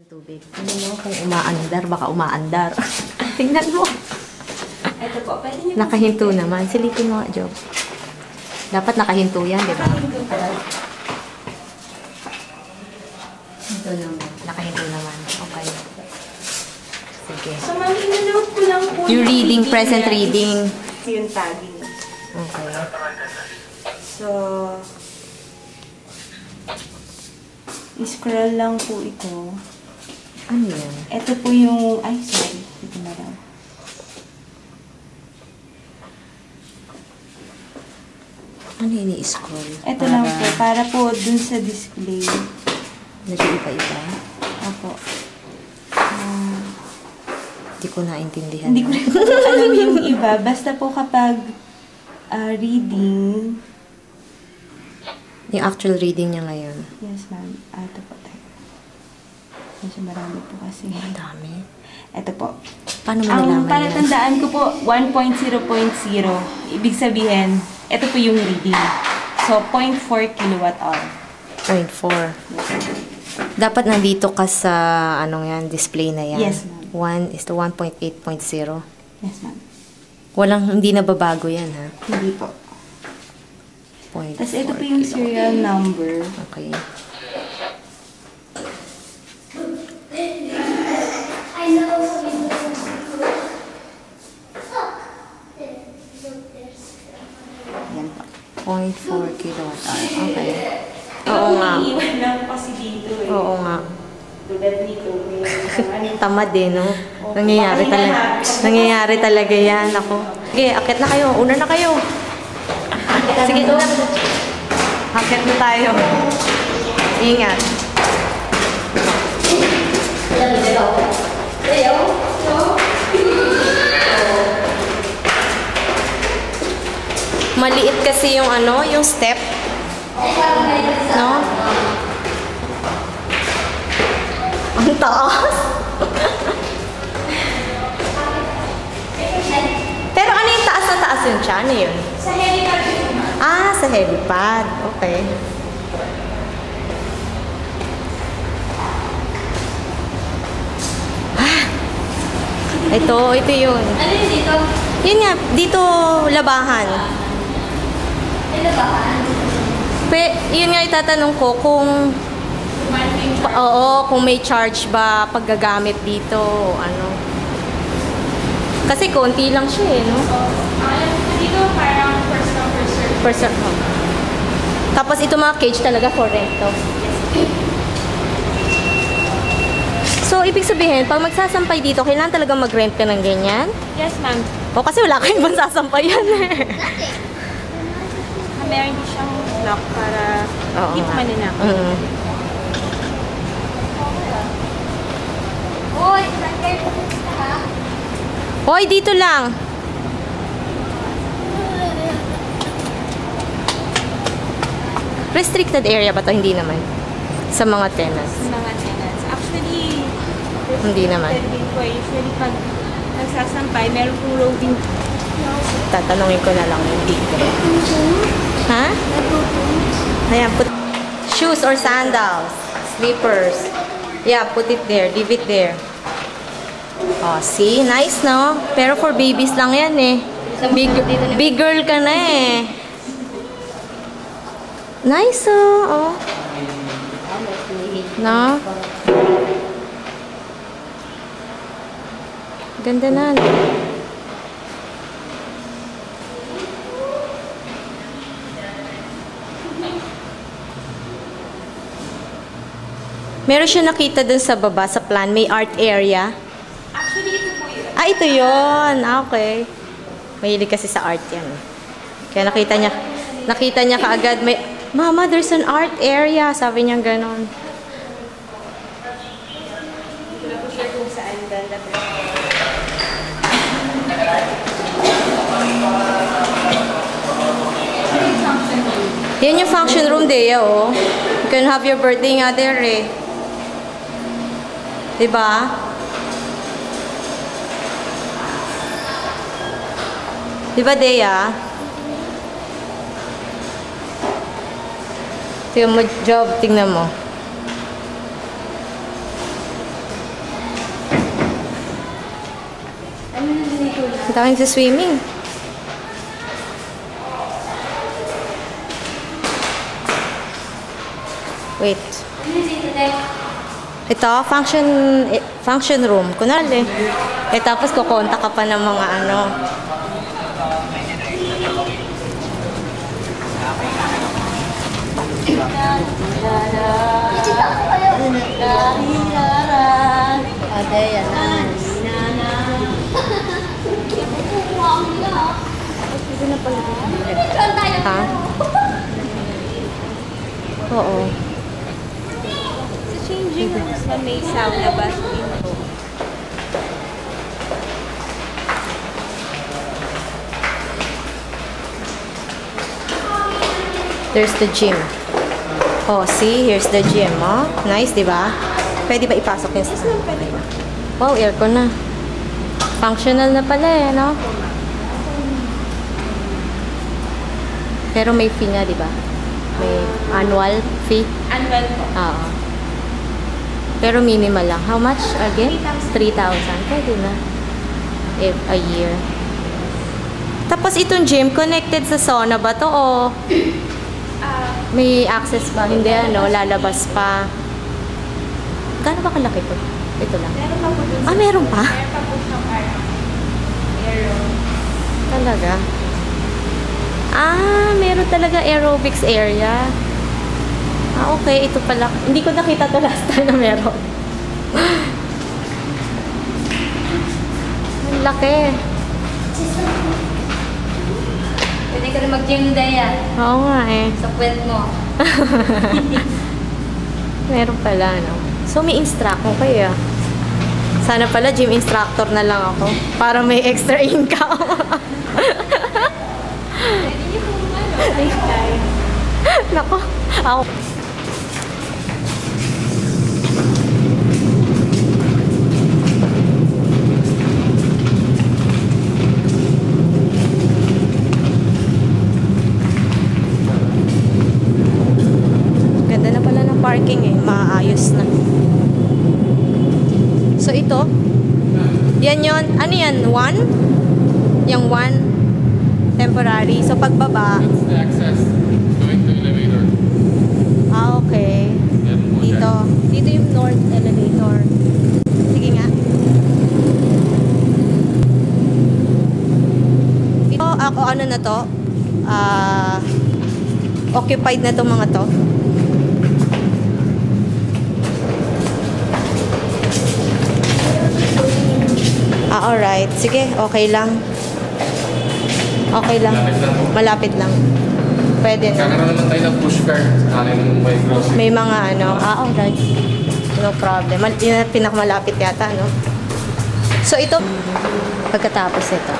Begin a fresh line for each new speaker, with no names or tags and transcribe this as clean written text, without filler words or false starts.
Tubig. Tingnan mo kung umaandar, baka umaandar. Tingnan mo.
Ito po, pwede niyo
Nakahinto naman. Silipin mo, Job. Dapat nakahinto yan, di ba? Hinto naman. Nakahinto naman. Okay. Sige.
So, mami-note ko lang po.
Yung reading, present reading.
Yung tagging.
Okay.
So, scroll lang po ito.
Ano yan?
Ito po yung, ay sorry, ito na lang.
Ano yung i-scroll?
Ito lang po, para po dun sa display.
Nag-iiba-iba?
Opo.
Hindi ko naintindihan.
Hindi ko rin po alam yung iba. Basta po kapag reading.
Yung actual reading niya ngayon.
Yes, ma'am. Ito po tayo. Medyo marami po kasi.
Ang dami.
Ito po.
Paano mo
Ang
nalaman yan?
palatandaan ko po, 1.0.0. Ibig sabihin, ito po yung reading. So, 0.4 kilowatt-hour.
0.4. Dapat nandito ka sa, anong yan, display na yan.
Yes, ma'am.
1 is to 1.8.0.
Yes, ma'am.
Hindi nababago yan, ha?
Hindi po.
0.4
Tapos ito po yung serial number.
Okay.
Yan po.
0.4 kilowatt-hour. Okay. Oo nga.
Iiwan lang kasi dito eh.
Oo nga.
Tulad nito.
Tamad eh, no? Nangyayari talaga yan. Ako. Sige, akit na kayo. Una na kayo. Sige, una. Akit na tayo. Ingat. Maliit kasi yung ano, yung step. No? Ang taas. Pero ano yung taas na taas yun siya? Ano yun?
Sa helipad.
Ah, sa helipad. Okay. Ito yun.
Ano yun dito?
Yun nga, dito labahan.
May labahan?
Yun nga itatanong ko kung kung may charge ba paggagamit dito o ano. Kasi konti lang siya eh, no?
Dito parang first come, first serve.
Tapos ito mga cage talaga for rent to. So, ibig sabihin, pag magsasampay dito, kailangan talaga mag-rent ka ng ganyan?
Yes, ma'am.
O, kasi wala kayong ibang sasampayan eh.
Meron din siyang lock para hindi po maninak. Hoy, saan kayo pupunta ha?
Hoy, dito lang. Restricted area ba to? Hindi naman. Sa mga tenants.
Mga tenants. Actually,
Hindi naman.
Usually, pag nagsasampay, meron pong loading.
Tatanungin ko na lang yung dito. Ha? Ayan, put shoes or sandals, slippers. Yeah, put it there. Leave it there. Oh, see? Nice, no? Pero for babies lang yan eh. Big girl ka na eh. Nice, oh. No? Ganda na. Meron siya nakita dun sa baba, sa plan. May art area.
Actually, ito po yun.
Ah, ito yun. Ah, okay. Mahilig kasi sa art yan. Kaya nakita niya kaagad, Mama, there's an art area. Sabi niya ganon.
Hindi ko na po sure kung saan banda.
Yan yung function room, Dea, oh. You can have your birthday nga there, eh. Diba? Diba, Dea? Tingnan mo, Job, tingnan mo. Tawag sa swimming. Wait. Ito, function room. Kunwari. Tapos kukonta ka pa ng mga ano.
Ate, yan na.
Ha? Oo.
Sa changing rooms na may sauna ba?
There's the gym. Oh, see? Here's the gym, oh. Nice, di ba? Pwede ba ipasok yung sa... Wow, aircon na. Functional na pala eh, no? Pero may fee nga, di ba? May annual fee.
Annual po.
Oo. Pero minimal lang. How much again? 3,000. Pwede na. If a year. Tapos itong gym, connected sa sauna ba to o may access ba? Hindi ano, lalabas pa. Gaano ba kalaki to? Ito lang.
Meron pa po dun.
Meron pa?
Meron pa po siyang aerobic.
Talaga? Meron talaga aerobics area. Okay. Ito pala. Hindi ko nakita to last time na meron. Ang laki.
Pwede ka rin mag-gym Daya.
Oo nga eh.
Sa puwet mo.
Meron pala, no? So, may instructor kayo. Sana pala gym instructor na lang ako. Para may extra income.
Pwede niyo po ano,
Nako. Ako. Ganda na pala ng parking eh. Maayos na. So, ito. Yan yun. Ano yan? One? Yung one? Temporary. So, pagbaba.
That's the access going to elevator.
Okay.
Then more
Dito. Dito yung north elevator. Sige nga. Ito, ako ano na to? Occupied na tong mga to. Alright. Sige, okay lang. Okay lang.
Malapit lang.
Malapit lang. Pwede na.
Kakaroon naman tayo ng push cart. Sakaling may grocery.
May mga ano. Alright. No problem. Yun ang pinakamalapit yata, no? So, ito, pagkatapos ito.